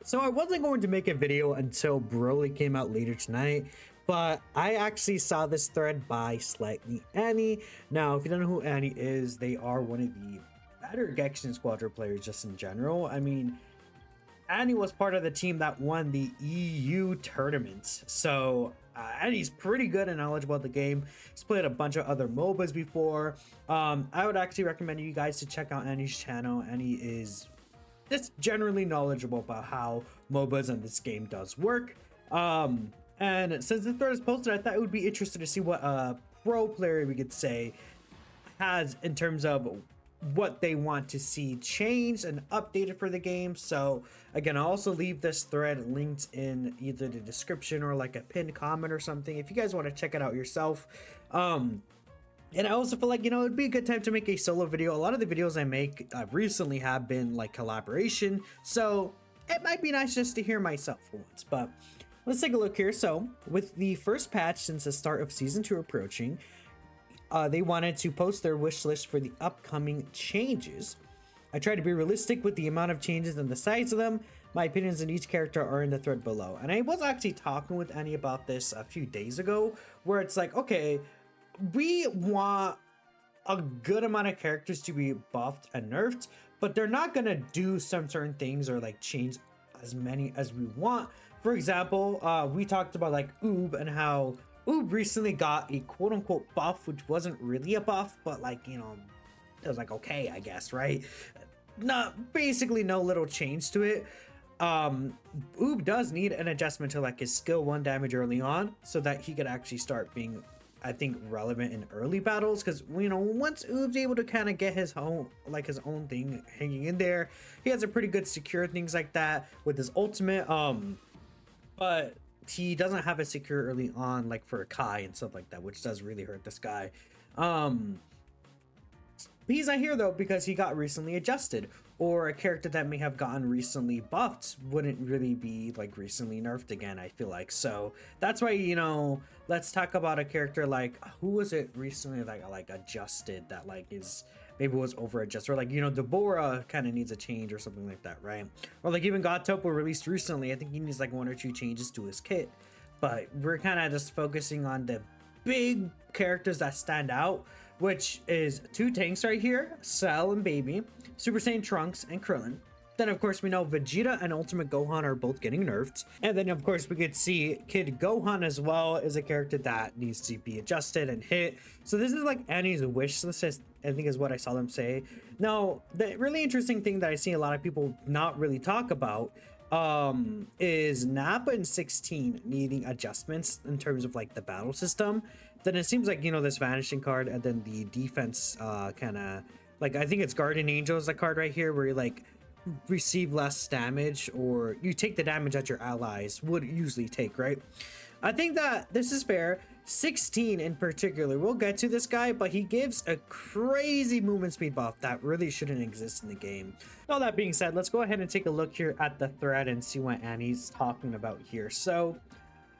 So I wasn't going to make a video until Broly came out later tonight, but I actually saw this thread by Slightly Annie. Now, if you don't know who Annie is, they are one of the better Gekishin Squadron players just in general. I mean, Annie was part of the team that won the EU tournaments, so Annie's pretty good and knowledgeable about the game. He's played a bunch of other MOBAs before. I would actually recommend you guys to check out Annie's channel. Annie is just generally knowledgeable about how MOBAs and this game does work. And since the thread is posted, I thought it would be interesting to see what a pro player, we could say, has in terms of what they want to see changed and updated for the game. So again, I'll also leave this thread linked in either the description or like a pinned comment or something if you guys want to check it out yourself. And I also feel like, you know, it'd be a good time to make a solo video. A lot of the videos I make recently have been like collaboration, so it might be nice just to hear myself for once. But let's take a look here. So with the first patch since the start of season 2 approaching, they wanted to post their wish list for the upcoming changes. I try to be realistic with the amount of changes and the size of them. My opinions on each character are in the thread below. And I was actually talking with Annie about this a few days ago, where it's like, okay, we want a good amount of characters to be buffed and nerfed, but they're not gonna do some certain things or like change as many as we want. For example, we talked about like Oob and how Oob recently got a quote-unquote buff, which wasn't really a buff, but like, you know, it was like okay, I guess, right? Not basically no little change to it. Oob does need an adjustment to like his skill 1 damage early on so that he could actually start being, I think, relevant in early battles, because you know, once Oob's able to kind of get his own thing hanging in there, he has a pretty good secure things like that with his ultimate. But he doesn't have it secure early on, like for Kai and stuff like that, which does really hurt this guy. He's not here though because he got recently adjusted, or a character that may have gotten recently buffed wouldn't really be like recently nerfed again, I feel like. So that's why, you know, let's talk about a character like, who was it recently like adjusted that like is maybe was over adjusted, or like, you know, Deborah kind of needs a change or something like that, right? Or like even God Topo released recently, I think he needs like 1 or 2 changes to his kit. But we're kind of just focusing on the big characters that stand out, which is 2 tanks right here, Cell and Baby, Super Saiyan Trunks, and Krillin. Then of course we know Vegeta and Ultimate Gohan are both getting nerfed. And then of course we could see Kid Gohan as well is a character that needs to be adjusted and hit. So this is like Annie's wish list, I think is what I saw them say. Now, the really interesting thing that I see a lot of people not really talk about is Nappa and 16 needing adjustments in terms of like the battle system. Then it seems like, you know, this vanishing card and then the defense kind of like, I think it's Guardian Angel is the card right here where you like receive less damage, or you take the damage that your allies would usually take, right? I think that this is fair. 16 in particular, we'll get to this guy, but he gives a crazy movement speed buff that really shouldn't exist in the game. All that being said, let's go ahead and take a look here at the thread and see what Annie's talking about here. So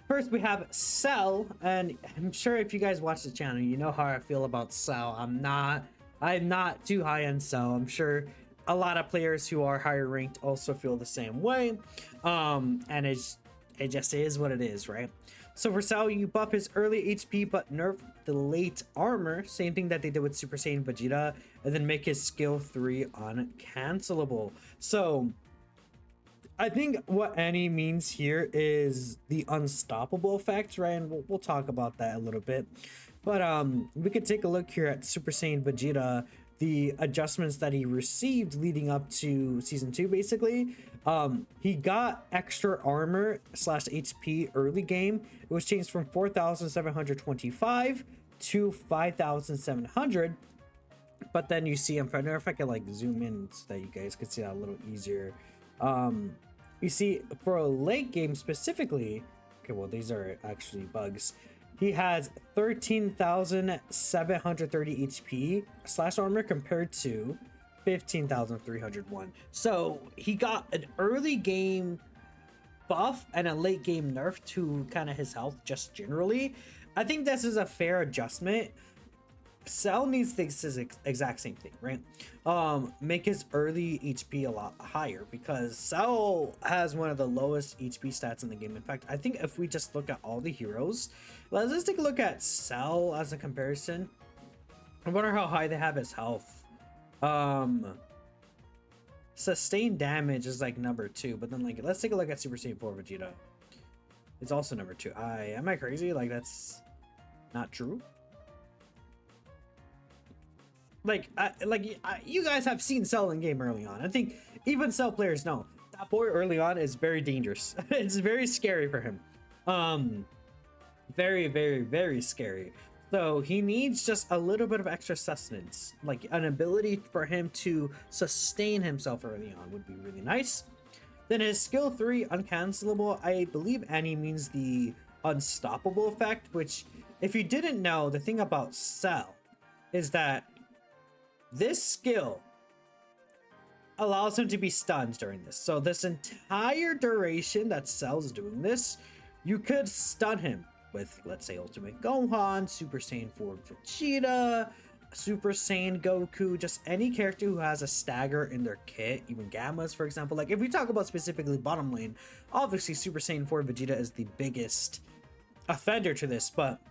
first we have Cell, and I'm sure if you guys watch the channel, you know how I feel about Cell. I'm not too high on Cell. I'm sure a lot of players who are higher ranked also feel the same way. And it just is what it is, right? So for Cell, you buff his early HP but nerf the late armor, same thing that they did with Super Saiyan Vegeta, and then make his skill 3 uncancelable. So I think what Annie means here is the unstoppable effect, right? And we'll talk about that a little bit. But we could take a look here at Super Saiyan Vegeta, the adjustments that he received leading up to season 2. Basically, he got extra armor / HP early game. It was changed from 4,725 to 5,700. But then you see, I don't know if I can like zoom in so that you guys could see that a little easier. You see, for a late game specifically, okay, well, these are actually bugs. He has 13,730 HP / armor compared to 15,301. So he got an early game buff and a late game nerf to kind of his health just generally. I think this is a fair adjustment. Cell needs the exact same thing, right? Make his early HP a lot higher, because Cell has one of the lowest HP stats in the game. In fact, I think if we just look at all the heroes, let's just take a look at Cell as a comparison. I wonder how high they have his health. Sustained damage is like number 2, but then like let's take a look at Super Saiyan 4 Vegeta. It's also number 2. Am I crazy? Like that's not true. You guys have seen Cell in game early on. I think even Cell players know that boy early on is very dangerous. It's very scary for him. Very, very, very scary. So he needs just a little bit of extra sustenance, like an ability for him to sustain himself early on would be really nice. Then his skill 3, uncancelable, I believe Annie means the unstoppable effect, which if you didn't know, the thing about Cell is that this skill allows him to be stunned during this. So this entire duration that Cell's doing this, you could stun him with, let's say, Ultimate Gohan, Super Saiyan 4 Vegeta, Super Saiyan Goku, just any character who has a stagger in their kit, even Gammas, for example. Like, if we talk about specifically bottom lane, obviously Super Saiyan 4 Vegeta is the biggest offender to this, but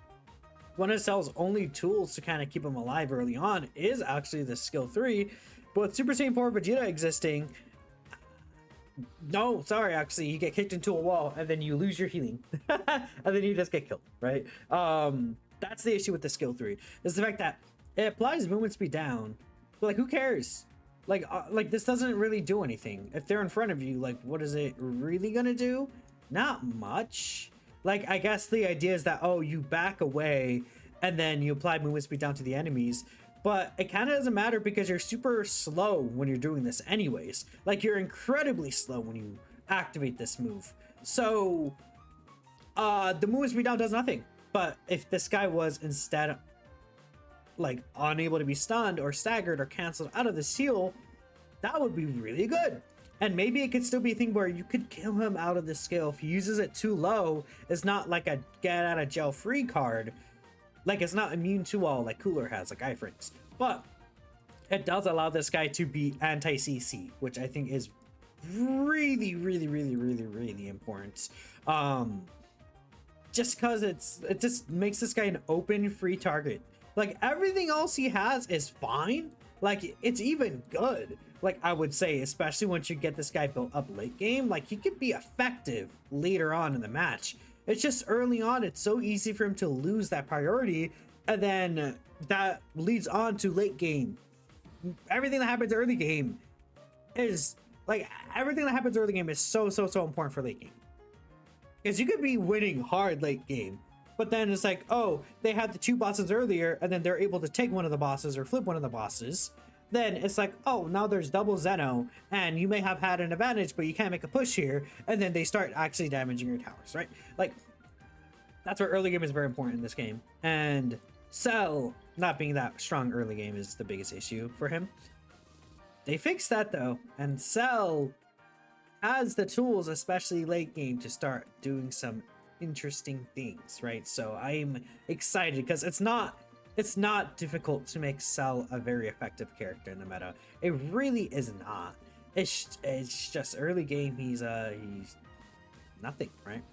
one of Cell's only tools to kind of keep him alive early on is actually the skill 3. But with Super Saiyan 4 Vegeta existing, no, sorry, actually, you get kicked into a wall and then you lose your healing. And then you just get killed, right? That's the issue with the skill 3, is the fact that it applies movement speed down, but like, who cares? Like this doesn't really do anything. If they're in front of you, like, what is it really gonna do? Not much. Like, I guess the idea is that, oh, you back away and then you apply movement speed down to the enemies, but it kind of doesn't matter because you're super slow when you're doing this anyways. Like, you're incredibly slow when you activate this move. So the movement speed down does nothing. But if this guy was instead like unable to be stunned or staggered or canceled out of the seal, that would be really good. And maybe it could still be a thing where you could kill him out of the skill if he uses it too low. It's not like a get out of jail free card. Like, it's not immune to all like Cooler has, like iframes, but it does allow this guy to be anti-CC, which I think is really, really, really, really, really important. Just because it just makes this guy an open free target. Like, everything else he has is fine. Like, it's even good. Like, I would say, especially once you get this guy built up late game, like, he could be effective later on in the match. It's just early on, it's so easy for him to lose that priority, and then that leads on to late game. Everything that happens early game is so important for late game. Because you could be winning hard late game, but then it's like, oh, they had the 2 bosses earlier, and then they're able to take one of the bosses or flip one of the bosses. Then it's like, oh, now there's double Zeno, and you may have had an advantage, but you can't make a push here, and then they start actually damaging your towers, right? Like, that's where early game is very important in this game. And Cell not being that strong early game is the biggest issue for him. They fixed that, though, and Cell has the tools, especially late game, to start doing some interesting things, right? So I'm excited because it's not difficult to make Cell a very effective character in the meta. It really is not. It's just early game, he's nothing, right?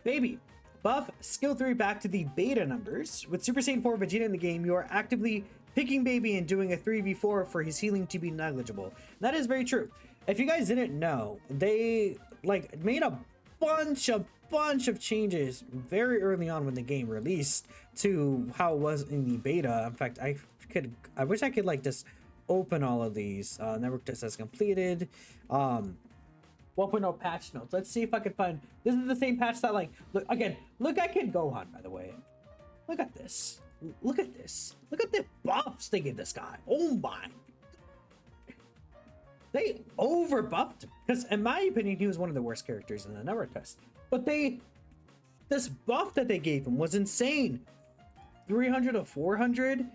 Baby, buff skill 3 back to the beta numbers. With Super Saiyan 4 Vegeta in the game, you are actively picking Baby and doing a 3v4 for his healing to be negligible. And that is very true. If you guys didn't know, they like made a bunch of changes very early on when the game released to how it was in the beta. In fact, I wish I could like just open all of these. Network test has completed. 1.0 patch notes. Let's see if I can find. This is the same patch that, like, look at Kid Gohan, by the way. Look at this. Look at this. Look at the buffs they give this guy. Oh my. They over buffed him. Because in my opinion, he was one of the worst characters in the network test. But this buff that they gave him was insane. 300 to 400.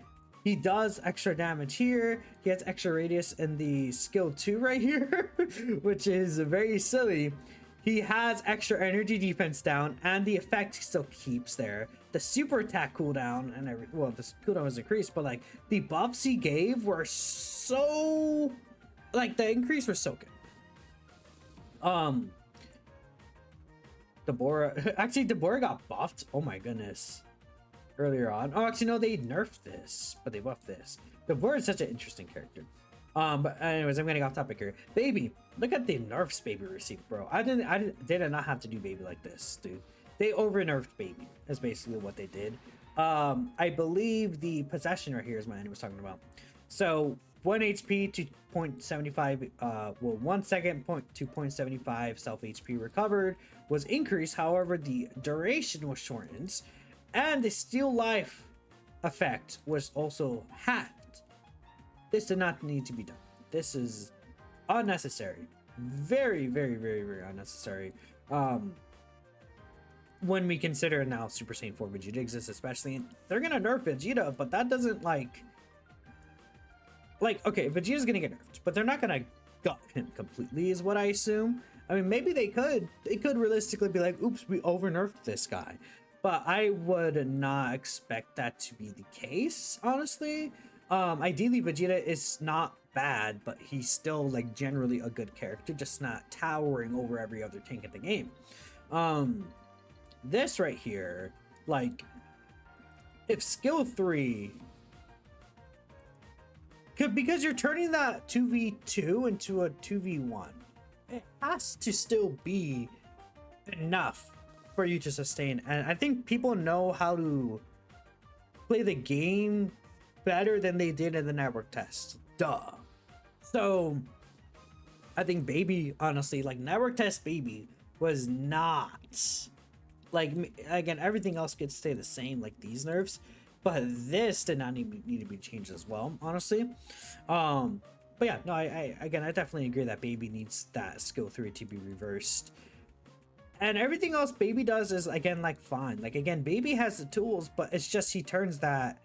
He does extra damage here. He has extra radius in the skill 2 right here, which is very silly. he has extra energy defense down, and the effect still keeps there. The super attack cooldown and well, the cooldown was increased, but like the buffs he gave were so, like the increase was so good. Deborah got buffed. Oh my goodness. Earlier on. Oh, actually no, they nerfed this, but they buffed this. Deborah is such an interesting character. But anyways, I'm getting off topic here. Baby, look at the nerfs Baby received, bro. I did not have to do Baby like this, dude. They over nerfed Baby. That's basically what they did. I believe the possession right here is what Andy was talking about. So 1 HP to 0.75, well, 1 second to 0.75 self HP recovered was increased. However, the duration was shortened, and the steal life effect was also halved. This did not need to be done. This is unnecessary. Very, very, very, very unnecessary. When we consider now Super Saiyan 4 Vegeta exists, especially, they're gonna nerf Vegeta, but that doesn't like, okay, Vegeta's gonna get nerfed, but they're not gonna gut him completely, is what I assume. I mean, maybe they could realistically be like, oops, we over nerfed this guy, but I would not expect that to be the case, honestly. Ideally Vegeta is not bad, but he's still like generally a good character, just not towering over every other tank in the game. This right here, like, if skill 3 because you're turning that 2v2 into a 2v1, it has to still be enough for you to sustain. And I think people know how to play the game better than they did in the network test. Duh. So I think Baby, honestly, like network test Baby was not like, again, everything else could stay the same, like these nerfs, but this did not need to be changed as well, honestly. But yeah, no, I definitely agree that Baby needs that skill 3 to be reversed. And everything else Baby does is, again, like, fine. Like, again, Baby has the tools, but it's just he turns that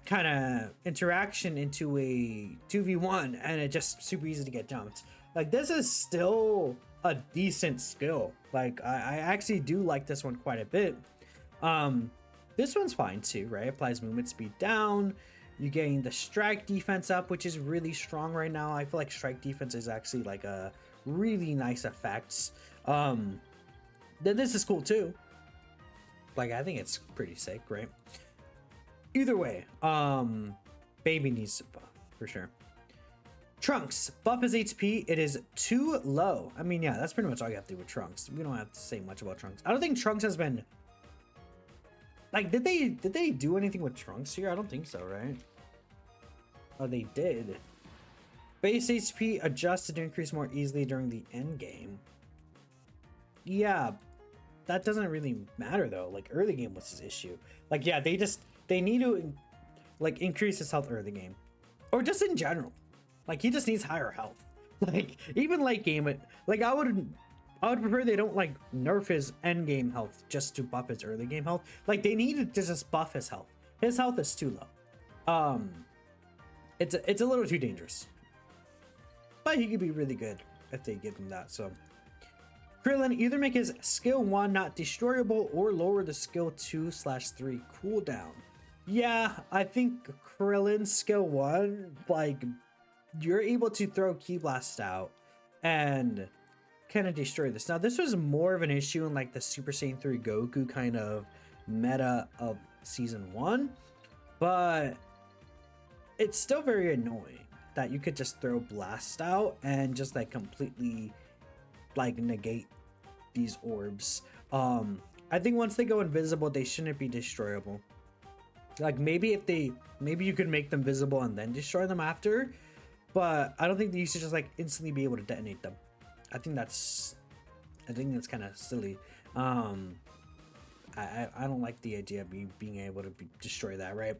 kind of interaction into a 2v1, and it just super easy to get jumped. Like, this is still a decent skill. Like, I actually do like this one quite a bit. This one's fine too, right? Applies movement speed down. You getting the strike defense up, which is really strong right now. I feel like strike defense is actually like a really nice effect. Then this is cool too. Like, I think it's pretty sick, right? Either way, Baby needs to buff for sure. Trunks, buff his HP. It is too low. I mean, yeah, that's pretty much all you have to do with Trunks. We don't have to say much about Trunks. I don't think Trunks has been, like, did they do anything with Trunks here? I don't think so, right? Oh, they did. Base HP adjusted to increase more easily during the end game. Yeah, that doesn't really matter though. Like, early game was his issue. Like, yeah, they need to like increase his health early game, or just in general. Like, he just needs higher health. Like, even late game, like, I would prefer they don't like nerf his end game health just to buff his early game health. Like, they needed to just buff his health. His health is too low. It's a little too dangerous, but he could be really good if they give him that. So Krillin, either make his skill 1 not destroyable or lower the skill 2/3 cooldown. Yeah, I think Krillin's skill 1, like, you're able to throw Ki Blast out and kind of destroy this. Now, this was more of an issue in like the Super Saiyan 3 Goku kind of meta of season 1, but it's still very annoying that you could just throw Blast out and just like completely like negate these orbs. I think once they go invisible, they shouldn't be destroyable. Like, maybe you could make them visible and then destroy them after, but I don't think that you should just like instantly be able to detonate them. I think that's kind of silly. I don't like the idea of being able to destroy that, right?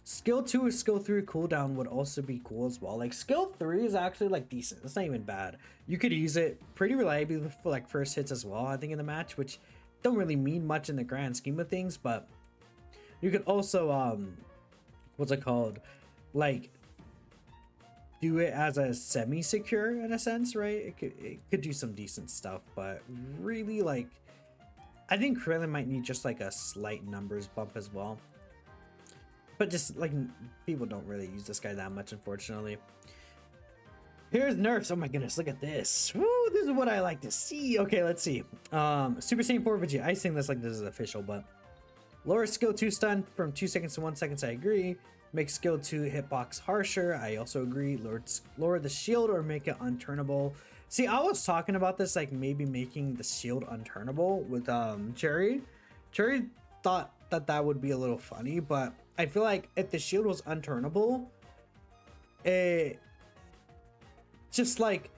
Skill 2 or skill 3 cooldown would also be cool as well. Like, skill 3 is actually like decent. It's not even bad. You could use it pretty reliably for like first hits as well, I think, in the match, which don't really mean much in the grand scheme of things, but you could also what's it called, like, do it as a semi-secure in a sense, right? It could do some decent stuff, but really, like, I think Krillin might need just like a slight numbers bump as well. But just like people don't really use this guy that much, unfortunately. Here's nerfs. Oh my goodness, look at this. Woo, this is what I like to see. Okay, let's see. Super Saiyan 4 Vegeta. I think this like this is official, but lower skill 2 stun from 2 seconds to 1 second. I agree. Make skill 2 hitbox harsher. I also agree. Lower the shield or make it unturnable. See, I was talking about this, like maybe making the shield unturnable with Cherry. Cherry thought that would be a little funny, but I feel like if the shield was unturnable, it just like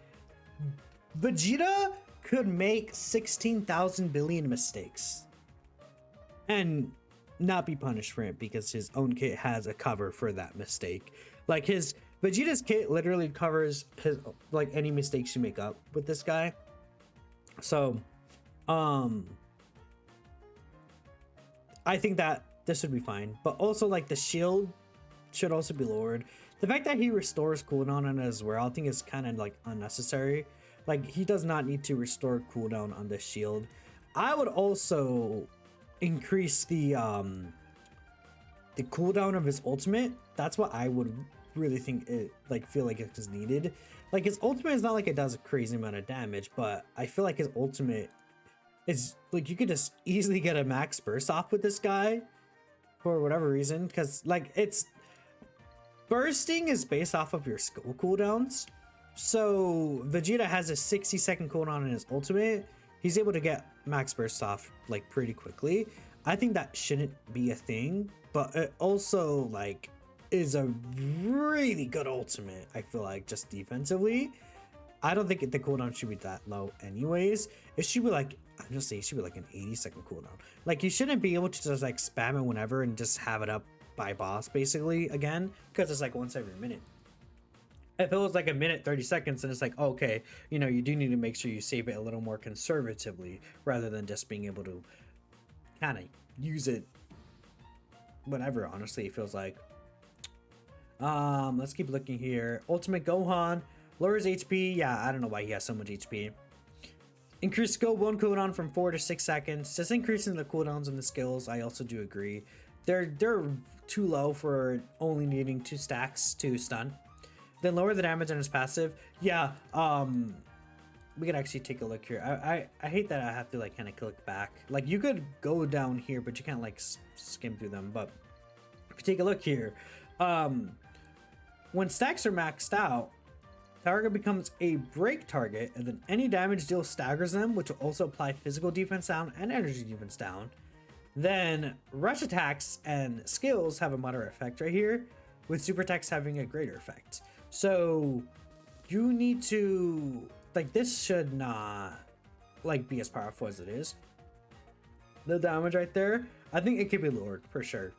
Vegeta could make 16,000 billion mistakes and not be punished for it because his own kit has a cover for that mistake. Like Vegeta's kit literally covers his like any mistakes you make up with this guy. So I think that this would be fine, but also like the shield should also be lowered. The fact that he restores cooldown on it as well, I think is kind of like unnecessary. Like he does not need to restore cooldown on the shield. I would also increase the cooldown of his ultimate. That's what I would really think it like feel like it is needed. Like his ultimate is not like it does a crazy amount of damage, but I feel like his ultimate is like you could just easily get a max burst off with this guy for whatever reason, because like it's bursting is based off of your skill cooldowns. So Vegeta has a 60-second cooldown in his ultimate. He's able to get max burst off like pretty quickly. I think that shouldn't be a thing, but it also like is a really good ultimate. I feel like just defensively, I don't think the cooldown should be that low anyways. It should be like, I'm just saying, it should be like an 80-second cooldown. Like you shouldn't be able to just like spam it whenever and just have it up by boss basically again, because it's like once every minute. If it was like a minute 30 seconds and it's like, okay, you know, you do need to make sure you save it a little more conservatively rather than just being able to kind of use it whenever. Honestly, it feels like let's keep looking here. Ultimate Gohan lowers HP. Yeah, I don't know why he has so much HP. Increase skill 1 cooldown from 4 to 6 seconds. Just increasing the cooldowns and the skills, I also do agree. They're too low for only needing 2 stacks to stun. Then lower the damage on his passive. Yeah, we could actually take a look here. I hate that I have to like kind of click back. Like you could go down here, but you can't like skim through them. But if you take a look here, when stacks are maxed out, target becomes a break target, and then any damage deal staggers them, which will also apply physical defense down and energy defense down. Then rush attacks and skills have a moderate effect right here, with super attacks having a greater effect. So you need to like, this should not like be as powerful as it is. The damage right there, I think it could be lowered for sure.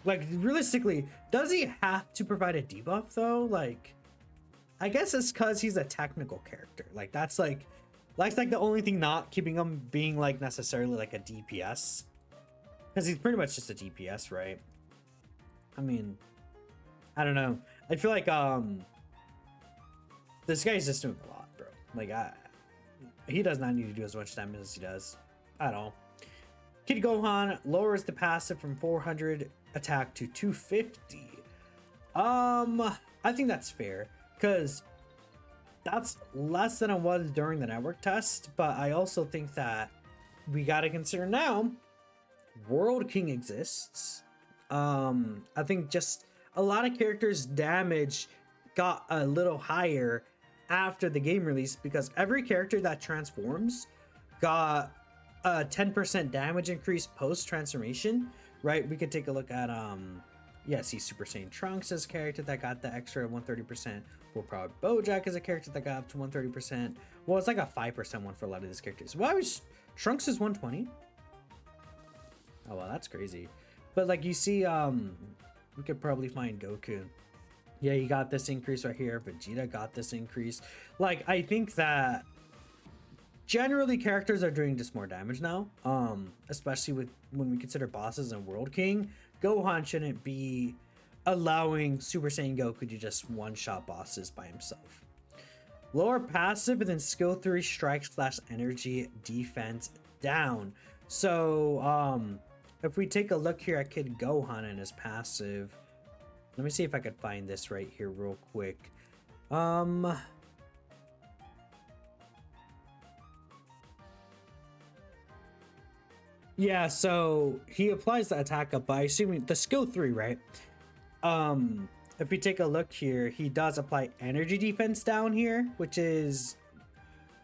Like realistically, does he have to provide a debuff though? Like, I guess it's because he's a technical character. Like that's like the only thing not keeping him being like necessarily like a DPS, because he's pretty much just a DPS, right? I mean, I don't know. I feel like this guy's just doing a lot, bro. Like he does not need to do as much damage as he does at all. Kid Gohan lowers the passive from 400 attack to 250. I think that's fair, because that's less than it was during the network test, but I also think that we got to consider now World King exists. I think just a lot of characters' damage got a little higher after the game release, because every character that transforms got a 10% damage increase post transformation, right? We could take a look at yeah, see Super Saiyan Trunks as a character that got the extra 130%. Full Power Bojack as a character that got up to 130%. Well, it's like a 5% one for a lot of these characters. Why was Trunks is 120? Oh wow, that's crazy. But like you see, we could probably find Goku. Yeah, he got this increase right here. Vegeta got this increase. Like, I think that generally characters are doing just more damage now, especially with when we consider bosses and World King. Gohan shouldn't be allowing Super Saiyan Goku to just one-shot bosses by himself. Lower passive and then skill 3 strike slash energy defense down. So if we take a look here at Kid Gohan and his passive, let me see if I could find this right here real quick. Yeah, so he applies the attack up by assuming the skill 3, right? If we take a look here, he does apply energy defense down here, which is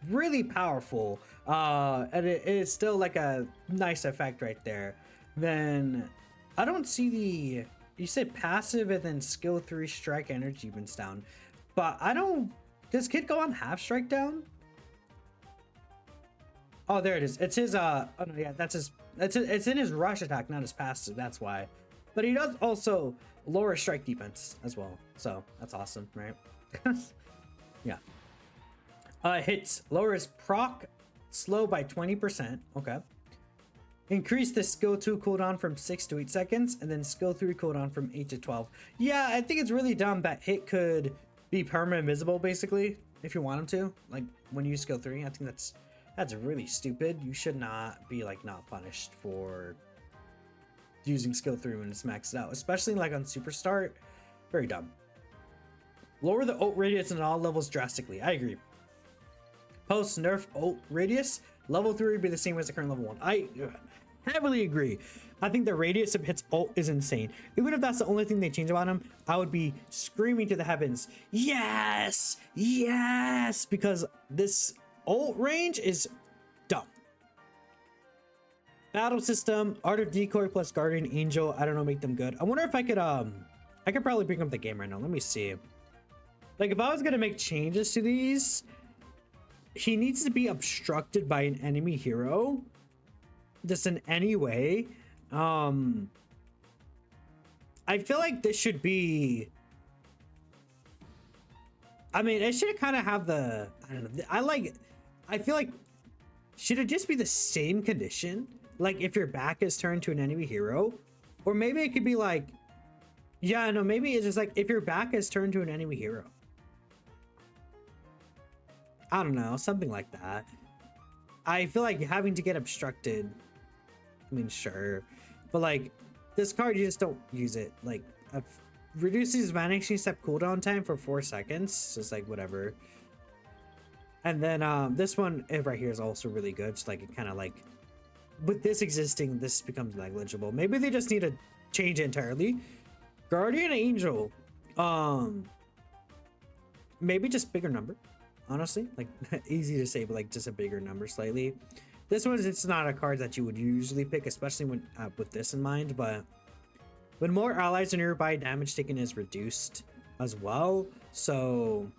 really powerful. And it is still like a nice effect right there. Then I don't see the, you said passive and then skill 3 strike energy defense down, but I don't, does Kid go on half strike down? Oh, there it is. It's his oh no, yeah, that's his, it's in his rush attack, not his passive, that's why. But he does also lower strike defense as well, so that's awesome, right? Yeah. Hits lowers proc slow by 20%. Okay. Increase the skill 2 cooldown from 6 to 8 seconds, and then skill 3 cooldown from 8 to 12. Yeah, I think it's really dumb that hit could be permanent invisible, basically, if you want him to. Like when you use skill 3, I think that's really stupid. You should not be like not punished for using skill 3 when it's maxed out, especially like on super start. Very dumb. Lower the ult radius in all levels drastically. I agree. Post nerf ult radius, level 3 would be the same as the current level 1. I heavily agree. I think the radius of hits ult is insane. Even if that's the only thing they change about him, I would be screaming to the heavens, yes, yes, because this ult range is dumb. Battle system, Art of Decoy plus Guardian Angel, I don't know, make them good. I wonder if I could probably bring up the game right now. Let me see. Like if I was gonna make changes to these, he needs to be obstructed by an enemy hero just in any way. I feel like this should be, I mean, it should kind of have the, I don't know, I feel like should it just be the same condition, like if your back is turned to an enemy hero? Or maybe it could be like, yeah, no, maybe it's just like if your back is turned to an enemy hero, I don't know, something like that. I feel like having to get obstructed, I mean, sure, but like this card, you just don't use it. Like reduces vanishing step cooldown time for 4 seconds, just like whatever. And then this one right here is also really good. Just like it kind of like, with this existing, this becomes negligible. Maybe they just need to change it entirely. Guardian Angel, maybe just bigger number. Honestly, like easy to say, but like just a bigger number slightly. This one, it's not a card that you would usually pick, especially when with this in mind. But when more allies are nearby, damage taken is reduced as well. So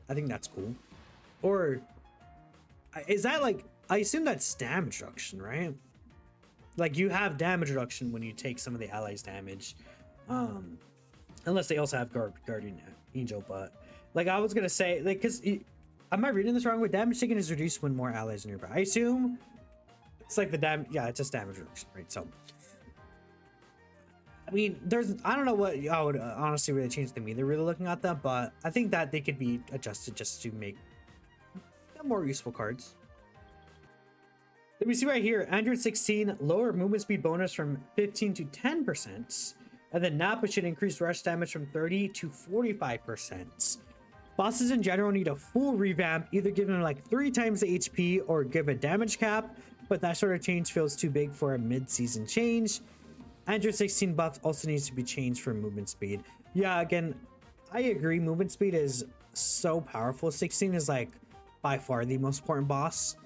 I think that's cool. Or is that like, I assume that's damage reduction, right? Like you have damage reduction when you take some of the allies' damage, unless they also have Guardian Angel. But like I was gonna say, like, because am I reading this wrong? With damage taken is reduced when more allies are nearby. I assume it's like the damage. Yeah, it's just damage reduction, right? So I mean, I don't know what I would honestly really change them either. Really looking at that, but I think that they could be adjusted just to make more useful cards. Let me see right here. Android 16, lower movement speed bonus from 15 to 10%. And then Nappa should increase rush damage from 30 to 45%. Bosses in general need a full revamp, either give them like 3 times the HP or give a damage cap, but that sort of change feels too big for a mid-season change. Android 16 buff also needs to be changed for movement speed. Yeah, again, I agree. Movement speed is so powerful. 16 is like by far the most important boss.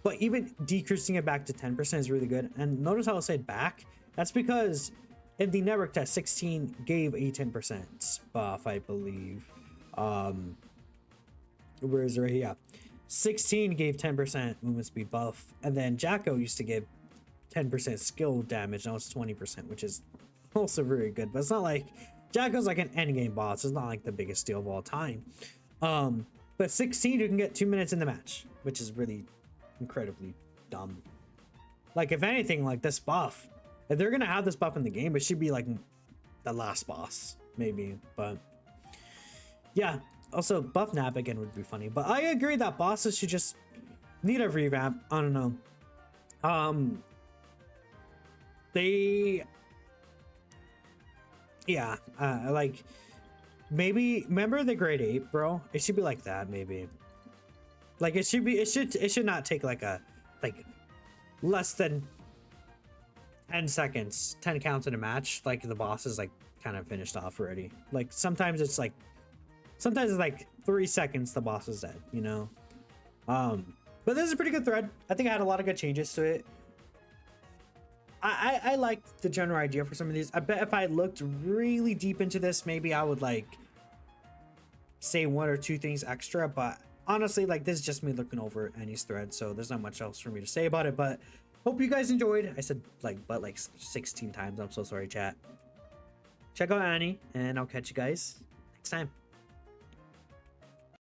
But even decreasing it back to 10% is really good. And notice how I said back. That's because in the network test, 16 gave a 10% buff, I believe. Where is it right here? Yeah. 16 gave 10% movement speed buff. And then Jacko used to give 10% skill damage. Now it's 20%, which is also very good. But it's not like Jacko's like an endgame boss. It's not like the biggest deal of all time. But 16, you can get 2 minutes in the match, which is really incredibly dumb. Like if anything, like this buff, if they're gonna have this buff in the game, it should be like the last boss, maybe, but yeah. Also, buff nap again would be funny, but I agree that bosses should just need a revamp. I don't know. They, yeah, like maybe remember the grade 8, bro? It should be like that, maybe. Like it should not take like less than 10 seconds, 10 counts in a match. Like the boss is like kind of finished off already. Like sometimes it's like 3 seconds the boss is dead, you know. But this is a pretty good thread. I think I had a lot of good changes to it. I like the general idea for some of these. I bet if I looked really deep into this, maybe I would like say 1 or 2 things extra, but honestly, like this is just me looking over Annie's thread, so there's not much else for me to say about it. But hope you guys enjoyed. I said like 16 times. I'm so sorry, chat. Check out Annie, and I'll catch you guys next time.